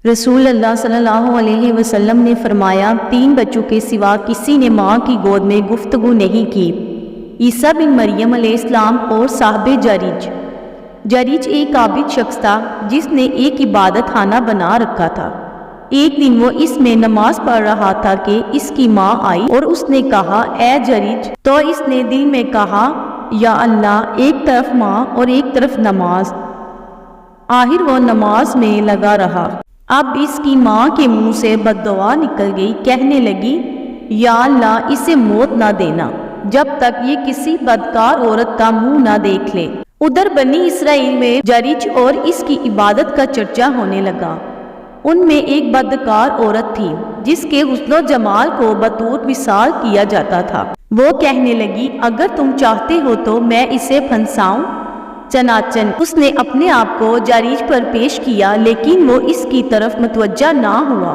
رسول اللہ صلی اللہ علیہ وسلم نے فرمایا، 3 بچوں کے سوا کسی نے ماں کی گود میں گفتگو نہیں کی، عیسیٰ بن مریم علیہ السلام اور صاحب جریج۔ جریج ایک عابد شخص تھا جس نے ایک عبادت خانہ بنا رکھا تھا۔ ایک دن وہ اس میں نماز پڑھ رہا تھا کہ اس کی ماں آئی اور اس نے کہا، اے جریج، تو اس نے دل میں کہا، یا اللہ، ایک طرف ماں اور ایک طرف نماز۔ آخر وہ نماز میں لگا رہا۔ اب اس کی ماں کے منہ سے بد دعا نکل گئی، کہنے لگی، یا اللہ، اسے موت نہ دینا جب تک یہ کسی بدکار عورت کا منہ نہ دیکھ لے۔ ادھر بنی اسرائیل میں جریج اور اس کی عبادت کا چرچا ہونے لگا۔ ان میں ایک بدکار عورت تھی جس کے حسن و جمال کو بطور مثال کیا جاتا تھا۔ وہ کہنے لگی، اگر تم چاہتے ہو تو میں اسے پھنساؤں۔ چنانچہ اس نے اپنے آپ کو جریج پر پیش کیا، لیکن وہ اس کی طرف متوجہ نہ ہوا۔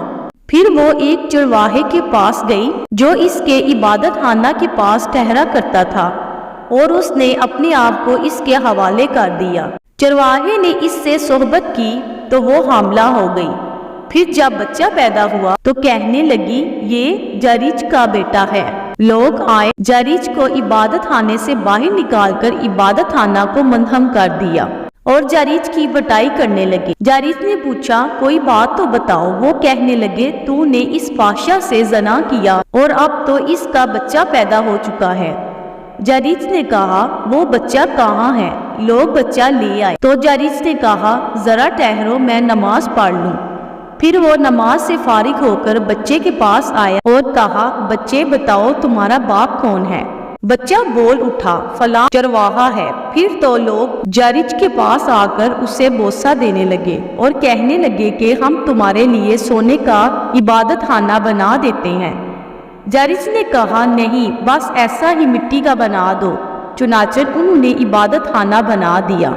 پھر وہ ایک چرواہے کے پاس گئی جو اس کے عبادت خانہ کے پاس ٹھہرا کرتا تھا، اور اس نے اپنے آپ کو اس کے حوالے کر دیا۔ چرواہے نے اس سے صحبت کی تو وہ حاملہ ہو گئی۔ پھر جب بچہ پیدا ہوا تو کہنے لگی، یہ جریج کا بیٹا ہے۔ لوگ آئے، جریج کو عبادت خانے سے باہر نکال کر عبادت خانہ کو منہدم کر دیا اور جریج کی بٹائی کرنے لگے۔ جریج نے پوچھا، کوئی بات تو بتاؤ۔ وہ کہنے لگے، تو نے اس فاحشہ سے زنا کیا اور اب تو اس کا بچہ پیدا ہو چکا ہے۔ جریج نے کہا، وہ بچہ کہاں ہے؟ لوگ بچہ لے آئے تو جریج نے کہا، ذرا ٹھہرو، میں نماز پڑھ لوں۔ پھر وہ نماز سے فارغ ہو کر بچے کے پاس آیا اور کہا، بچے بتاؤ، تمہارا باپ کون ہے؟ بچہ بول اٹھا، فلاں چرواہا ہے۔ پھر تو لوگ جریج کے پاس آ کر اسے بوسہ دینے لگے اور کہنے لگے کہ ہم تمہارے لیے سونے کا عبادت خانہ بنا دیتے ہیں۔ جریج نے کہا، نہیں، بس ایسا ہی مٹی کا بنا دو۔ چنانچہ انہوں نے عبادت خانہ بنا دیا۔